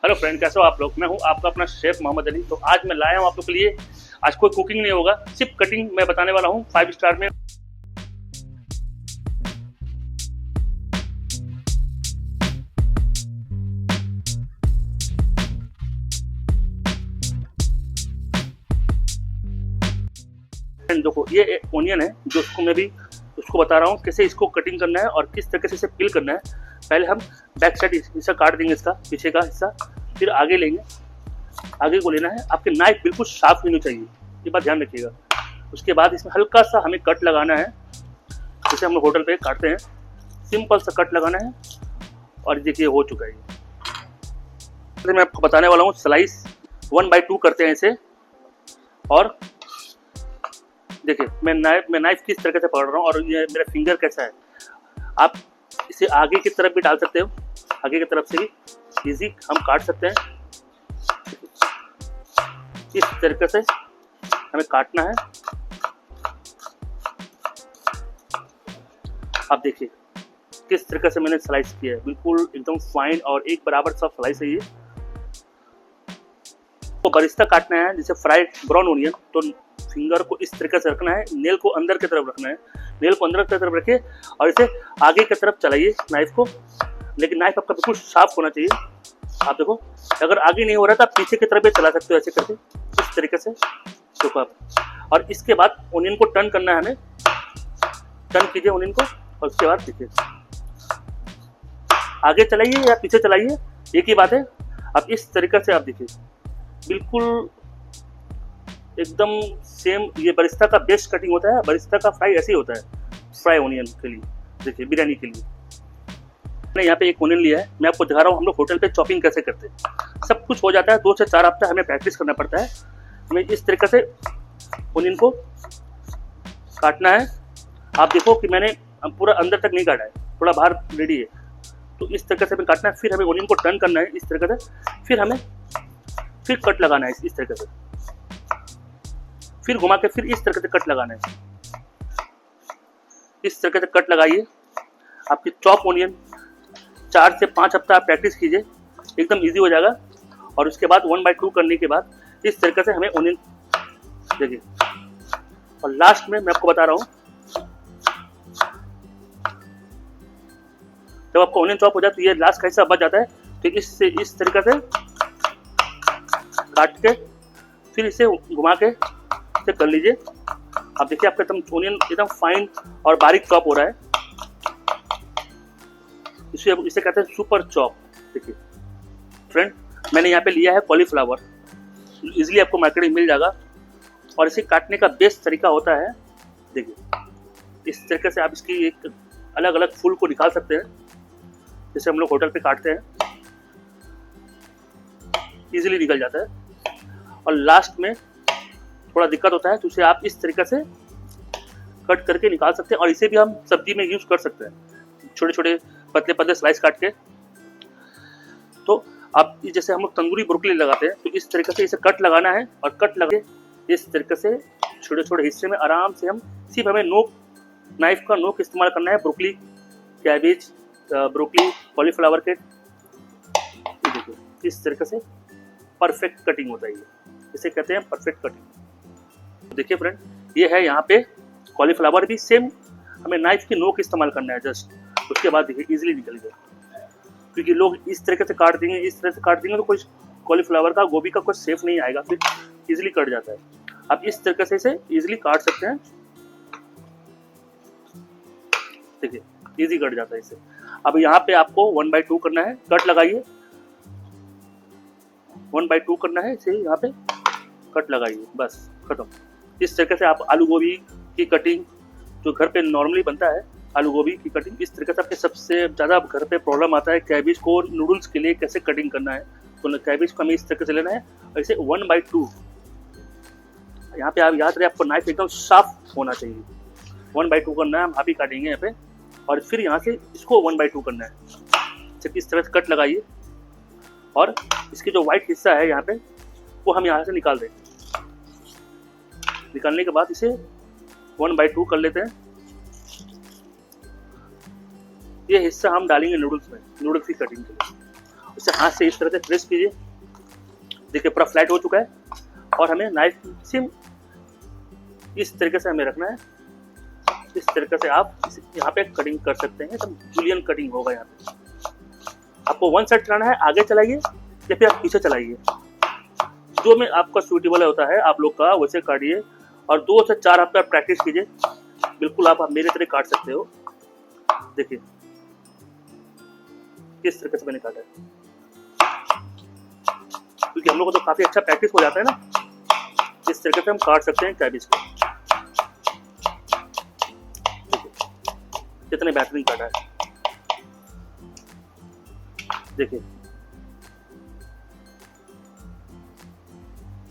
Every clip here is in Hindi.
हेलो फ्रेंड, कैसे हो आप लोग। मैं हूं आपका अपना शेफ मोहम्मद अली। तो आज मैं लाया हूं आप लोग के लिए, आज कोई कुकिंग नहीं होगा, सिर्फ कटिंग मैं बताने वाला हूं 5 स्टार में। फ्रेंड देखो, ये ओनियन है जो उसको बता रहा हूँ कैसे इसको कटिंग करना है और किस तरीके से इसे पील करना है। पहले हम बैक साइड हिस्सा काट देंगे, इसका पीछे का हिस्सा, फिर आगे लेंगे। आगे को लेना है, आपके नाइफ बिल्कुल साफ होनी चाहिए, ये बात ध्यान रखिएगा। उसके बाद इसमें हल्का सा हमें कट लगाना है, जैसे हम लोग होटल पे काटते हैं, सिंपल सा कट लगाना है। और देखिए हो चुका है। ये मैं आपको बताने वाला हूँ, स्लाइस 1/2 करते हैं इसे। और देखिए मैं नाइफ किस तरीके से पकड़ रहा हूँ और ये मेरा फिंगर कैसा है। आप इसे आगे की तरफ भी डाल सकते हो, आगे की तरफ से भी इजी हम काट सकते हैं। इस तरीके से हमें काटना है। आप देखिए किस तरीके से मैंने स्लाइस किया है, बिल्कुल एकदम फाइन और एक बराबर सब स्लाइस है ये। तो बरिस्ता काटना है जैसे फ्राइड ब्राउन ओनियन, तो फिंगर को इस तरीके से रखना है, नेल को अंदर की तरफ रखना है। नेल को अंदर की तरफ रखिए और इसे आगे की तरफ चलाइए नाइफ को, लेकिन नाइफ आपका बिल्कुल साफ होना चाहिए। आप देखो, अगर आगे नहीं हो रहा तो आप पीछे की तरफ भी चला सकते हो, ऐसे करके इस तरीके से देखो आप। और इसके बाद ओनियन को टर्न करना है हमें, टर्न कीजिए ओनियन को और उसके बाद देखिए आगे चलाइए या पीछे चलाइए, एक ही बात है। अब इस तरीके से आप देखिए बिल्कुल एकदम सेम, ये बरिस्ता का बेस्ट कटिंग होता है। बरिस्ता का फ्राई ऐसे ही होता है, फ्राई ओनियन के लिए। देखिए बिरयानी के लिए मैंने यहाँ पे एक ओनियन लिया है, मैं आपको दिखा रहा हूँ हम लोग होटल पे चॉपिंग कैसे करते हैं। सब कुछ हो जाता है, 2 से 4 हफ्ता हमें प्रैक्टिस करना पड़ता है। हमें इस तरीके से ओनियन को काटना है। आप देखो कि मैंने पूरा अंदर तक नहीं काटा है, थोड़ा बाहर रेडी है, तो इस तरीके से हमें काटना है। फिर हमें ओनियन को टर्न करना है इस तरीके से, फिर हमें फिर कट लगाना है इस तरीके से, फिर घुमा के फिर इस तरीके से कट लगाना है। इस तरीके से कट लगाइए। आपकी चॉप ओनियन 4 से 5 हफ्ता आप प्रैक्टिस कीजिए, एकदम इजी हो जाएगा। और उसके बाद 1/2 करने के बाद इस तरीके से हमें ओनियन देखिए। और लास्ट में मैं आपको बता रहा हूँ, जब आपका ओनियन चॉप हो जाए तो ये लास्ट का हिस्सा बच जाता है, तो इससे इस तरीके से काट के फिर इसे घुमा के इसे कर लीजिए। आप देखिए आपका एकदम ओनियन एकदम फाइन और बारीक चॉप हो रहा है। इसे कहते हैं सुपर चॉप। देखिए फ्रेंड, मैंने यहाँ पे लिया है कॉलीफ्लावर, इजीली आपको मार्केट में मिल जाएगा। और इसे काटने का बेस्ट तरीका होता है, देखिए इस तरीके से आप इसकी एक अलग अलग फूल को निकाल सकते हैं, जैसे हम लोग होटल पे काटते हैं, इजीली निकल जाता है। और लास्ट में थोड़ा दिक्कत होता है, तो उसे आप इस तरीके से कट करके निकाल सकते हैं। और इसे भी हम सब्जी में यूज कर सकते हैं, छोटे छोटे पतले पतले स्लाइस काट के। तो आप जैसे हम लोग तंदूरी ब्रोकली लगाते हैं, तो इस तरीके से इसे कट लगाना है और कट लगे इस तरीके से छोटे छोटे हिस्से में आराम से हम सिर्फ हमें नोक, नाइफ का नोक इस्तेमाल करना है। ब्रोकली, कैबेज, ब्रोकली, कॉलीफ्लावर के देखिए इस तरीके से परफेक्ट कटिंग होता है, इसे कहते हैं परफेक्ट कटिंग। देखिए फ्रेंड, ये है यहाँ पे कॉलीफ्लावर भी सेम, हमें नाइफ की नोक इस्तेमाल करना है जस्ट। उसके बाद देखिए इजीली निकल गया, क्योंकि लोग इस तरीके से काट देंगे, इस तरह से काट देंगे तो कोई कॉलीफ्लावर का, गोभी का कोई सेफ नहीं आएगा, फिर इजीली कट जाता है। आप इस तरीके से इसे इजीली काट सकते हैं, देखिए इजी कट जाता है इससे। अब यहाँ पे आपको 1/2 करना है, कट लगाइए, 1/2 करना है इसे, यहाँ पे कट लगाइए, बस खत्म। इस तरीके से आप आलू गोभी की कटिंग जो घर पे नॉर्मली बनता है, आलू गोभी की कटिंग इस तरीके से। आपके सबसे ज़्यादा घर पे प्रॉब्लम आता है कैबेज को नूडल्स के लिए कैसे कटिंग करना है, तो कैबेज को हमें इस तरीके से लेना है और इसे 1/2 यहाँ पे आप याद रहे, आपको नाइफ एकदम साफ होना चाहिए। 1/2 करना है, हम हाफी काटेंगे यहाँ पे, और फिर यहाँ से इसको 1/2 करना है। सिर्फ इस तरह से कट लगाइए और इसकी जो व्हाइट हिस्सा है यहाँ पे वो हम यहाँ से निकाल दें। निकालने के बाद इसे 1/2 कर लेते हैं। ये हिस्सा हम डालेंगे नूडल्स में, नूडल्स की कटिंग के लिए। इसे हाथ से इस तरह से प्रेस कीजिए, देखिए पूरा फ्लैट हो चुका है। और हमें नाइफ सिम इस तरीके से हमें रखना है, इस तरीके से आप यहाँ पे कटिंग कर सकते हैं, तो जूलियन कटिंग होगा। यहाँ पे आपको वन साइड चलाना है, आगे चलाइए या फिर आप पीछे चलाइए, जो में आपका सूटेबल होता है आप लोग का वैसे काटिए। और 2 से 4 हफ्ता प्रैक्टिस कीजिए, बिल्कुल आप मेरे तरह काट सकते हो। देखिए किस तरीके से मैंने काटा है, क्योंकि हम लोग को तो काफी अच्छा प्रैक्टिस हो जाता है ना, इस तरीके से हम काट सकते हैं कैबिज को। कितने बेहतरीन काटा है, देखिए।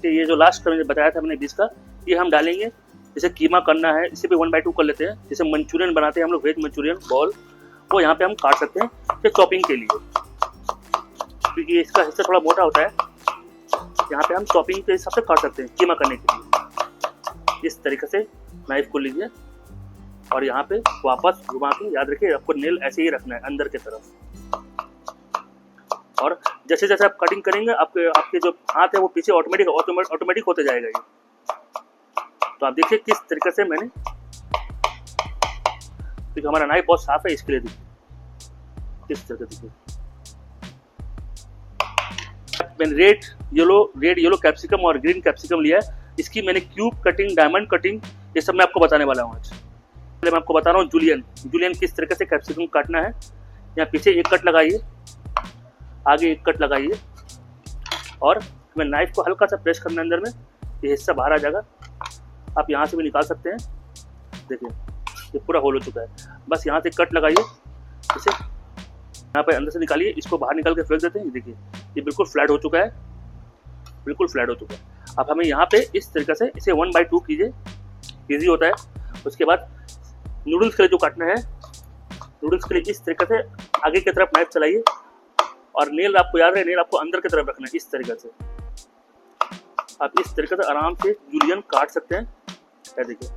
ये जो लास्ट मैंने बताया था मैंने बीज का, ये हम डालेंगे। जैसे कीमा करना है इसे भी 1/2 कर लेते हैं। जैसे मंचूरियन बनाते हैं हम लोग, वेज मंचूरियन बॉल, वो यहाँ पे हम काट सकते हैं फिर चॉपिंग के लिए, क्योंकि इसका हिस्सा थोड़ा मोटा होता है। यहाँ पे हम चॉपिंग के हिसाब से काट सकते हैं कीमा करने के लिए। इस तरीके से नाइफ को लीजिए और यहाँ पे वापस घुमा के, याद रखिए आपको नेल ऐसे ही रखना है अंदर की तरफ। और जैसे जैसे आप कटिंग करेंगे आपके जो हाथ है वो पीछे ऑटोमेटिक होते जाएगा ये। तो आप देखिए किस तरीके से मैंने, क्योंकि हमारा नाइफ बहुत साफ है इसके लिए देखिए किस तरीके से। मैंने रेड येलो कैप्सिकम और ग्रीन कैप्सिकम लिया है। इसकी मैंने क्यूब कटिंग, डायमंड कटिंग, ये सब मैं आपको बताने वाला हूँ आज। पहले मैं आपको बता रहा हूँ जूलियन किस तरीके से कैप्सिकम काटना है। यहाँ पीछे एक कट लगाइए, आगे एक कट लगाइए, और मैं नाइफ को हल्का सा प्रेस करना अंदर में, ये हिस्सा बाहर आ जाएगा। आप यहाँ से भी निकाल सकते हैं, देखिए ये पूरा होल हो चुका है। बस यहाँ से कट लगाइए, इसे यहाँ पे अंदर से निकालिए, इसको बाहर निकाल के फेंक देते हैं। देखिए ये बिल्कुल फ्लैट हो चुका है, बिल्कुल फ्लैट हो चुका है। अब हमें यहाँ पे इस तरीके से इसे 1/2 कीजिए, ईजी होता है। उसके बाद नूडल्स के लिए जो काटना है, नूडल्स के लिए इस तरीके से आगे की तरफ नाइफ चलाइए, और नेल आपको याद है, नेल आपको अंदर की तरफ रखना है। इस तरीके से आप इस तरीके से आराम से जूलियन काट सकते हैं। देखिए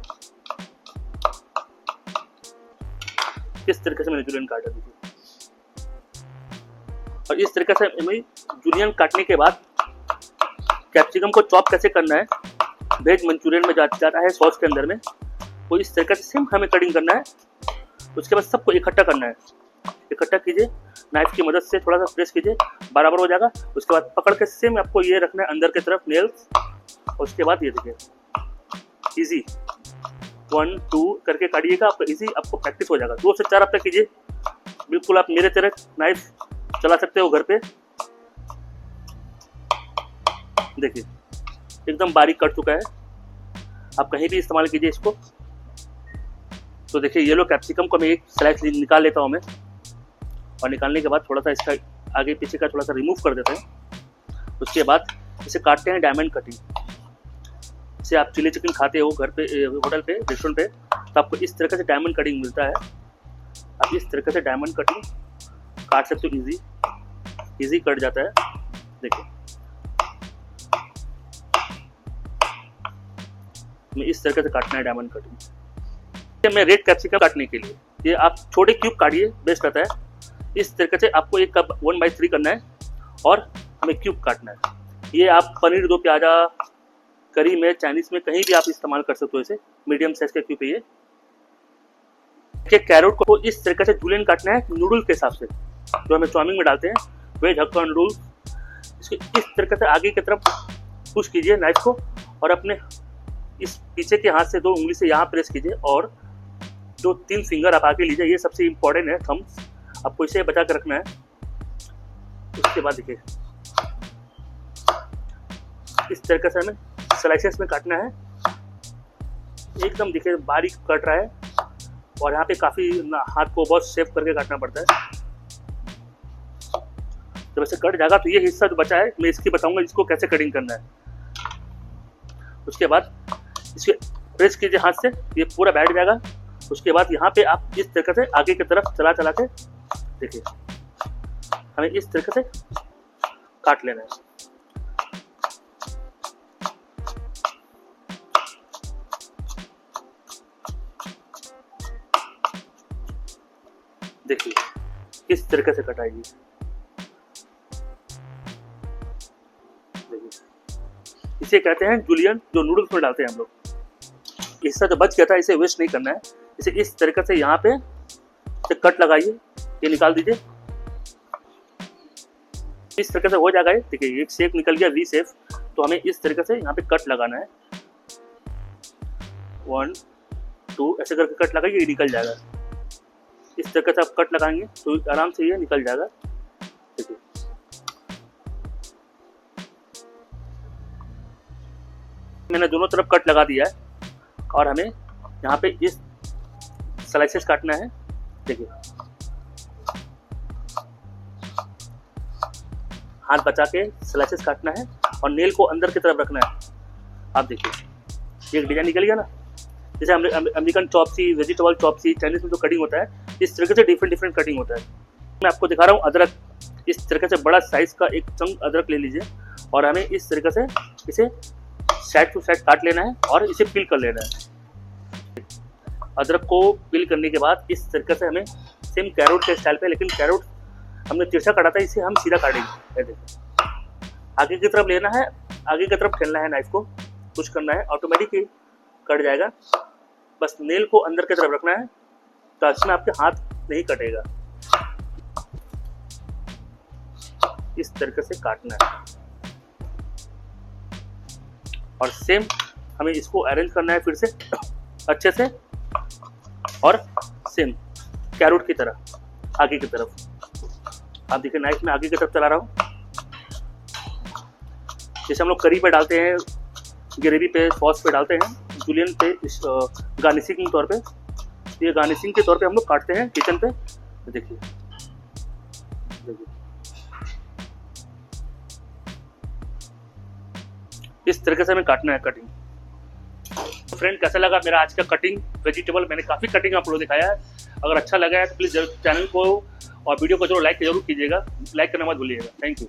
किस तरीके से मैंने जूलियन काटा, देखिए। और इस तरीके से हमें जूलियन काटने के बाद कैप्सिकम को चॉप कैसे करना है, वेज मंचूरियन में जाता है सॉस के अंदर में, वो इस तरीके से सेम हमें कटिंग करना है। उसके बाद सबको इकट्ठा करना है, इकट्ठा कीजिए नाइफ की मदद से, थोड़ा सा प्रेस कीजिए, बराबर हो जाएगा। उसके बाद पकड़ के सेम आपको ये रखना है अंदर की तरफ नेल्स। उसके बाद ये देखिए इजी 1 2 करके काटिएगा, आपको इजी, आपको प्रैक्टिस हो जाएगा। 2 से 4 हफ्ता कीजिए, बिल्कुल आप मेरे तरह नाइफ चला सकते हो घर पे। देखिए एकदम बारीक कट चुका है, आप कहीं भी इस्तेमाल कीजिए इसको। तो देखिए येलो कैप्सिकम को मैं एक स्लाइस निकाल लेता हूँ मैं, और निकालने के बाद थोड़ा सा इसका आगे पीछे का थोड़ा सा रिमूव कर देते हैं। उसके बाद इसे काटते हैं डायमंड कटिंग। इसे आप चिली चिकन खाते हो घर पे, होटल पे, रेस्टोरेंट पे, तो आपको इस तरह से डायमंड कटिंग मिलता है। आप इस तरीके से डायमंड कटिंग काट सकते हो, इजी कट जाता है। देखिए मैं इस तरीके से काटना है डायमंड कटिंग। मैं रेड कैप्सिकम काटने के लिए, ये आप छोटे क्यूब काटिए, बेस्ट रहता है। इस तरीके से आपको एक कप 1/3 करना है और हमें क्यूब काटना है। ये आप पनीर दो प्याजा, करी में, चाइनीज में कहीं भी आप इस्तेमाल कर सकते हो। इसे मीडियम साइज के क्यूब है। कैरोट को इस तरीके से जूलियन काटना है नूडल्स के हिसाब से, जो हमें चाउमीन में डालते हैं, वेज हक्का नूडल्स। इसको इस तरीके से आगे की तरफ पुश कीजिए नाइफ को, और अपने इस पीछे के हाथ से 2 उंगली से यहाँ प्रेस कीजिए, और 2-3 फिंगर आप आगे लीजिए। ये सबसे इम्पोर्टेंट है, थम्स आपको इसे बचा के रखना है। उसके बाद देखिए इस तरीके से हमें स्लाइसेस में काटना है, एकदम देखिए बारीक कट रहा है। और यहाँ पे काफी हाथ को बहुत सेफ करके काटना पड़ता है। जब ऐसे कट जाएगा तो ये हिस्सा जो बचा है मैं इसकी बताऊंगा इसको कैसे कटिंग करना है। उसके बाद इसके प्रेस कीजिए हाथ से, ये पूरा बैठ जाएगा। उसके बाद यहाँ पे आप इस तरीके से आगे की तरफ चला के देखिए, हमें इस तरीके से काट लेना है। देखिए किस तरीके से कटाएगी। इसे कहते हैं जूलियन, जो नूडल्स में डालते हैं हम लोग। हिस्सा जो बच गया था इसे वेस्ट नहीं करना है। इसे इस तरीके से यहाँ पे कट लगाइए, ये निकाल दीजिए। इस तरीके से हो जाएगा। ये देखिए एक शेप निकल गया, वी शेप। तो हमें इस तरीके से यहाँ पे कट लगाना है, 1 2 ऐसे करके कट लगाइए, ये निकल जाएगा। इस तरीके से आप कट लगाएंगे तो आराम से ये निकल जाएगा। देखिए मैंने दोनों तरफ कट लगा दिया है और हमें यहाँ पे इस स्लाइसेस काटना है। देखिए हाथ बचा के स्लाइसेस काटना है और नेल को अंदर की तरफ रखना है। आप देखिए एक डिजाइन निकल गया ना। जैसे American chop suey, vegetable chop suey, Chinese में जो कटिंग होता है इस तरीके से डिफरेंट कटिंग होता है। मैं आपको दिखा रहा हूँ अदरक। इस तरीके से बड़ा साइज का एक चंक अदरक ले लीजिए और हमें इस तरीके से इसे साइड टू साइड काट लेना है और इसे पील कर लेना है। अदरक को पील करने के बाद इस तरीके से हमें सेम कैरोट के स्टाइल पे, लेकिन कैरोट हमने तिरछा काटा था, इसे हम सीधा काटेंगे। देखिए आगे की तरफ लेना है, आगे की तरफ ठेलना है, नाइफ को कुछ करना है, ऑटोमेटिक ही कट जाएगा। बस नेल को अंदर की तरफ रखना है तो इसमें आपके हाथ नहीं कटेगा। इस तरीके से काटना है और सेम हमें इसको अरेंज करना है फिर से अच्छे से और सेम कैरोट की तरह आगे की तरफ। आप देखिए नाइफ में आगे की तरफ चला रहा हूँ। जैसे हम लोग करी पे डालते हैं, ग्रेवी पे, सॉस पे डालते हैं, जूलियन पे गार्निशिंग के तौर पे, ये गार्निशिंग के तौर पे हम लोग काटते हैं किचन पे। देखिए इस तरीके से हमें काटना है कटिंग। तो फ्रेंड कैसा लगा मेरा आज का कटिंग वेजिटेबल? मैंने काफ़ी कटिंग आप लोग दिखाया है। अगर अच्छा लगा है तो प्लीज़ चैनल को और वीडियो को जरूर लाइक कीजिएगा। लाइक करना मत भूलिएगा। Thank you.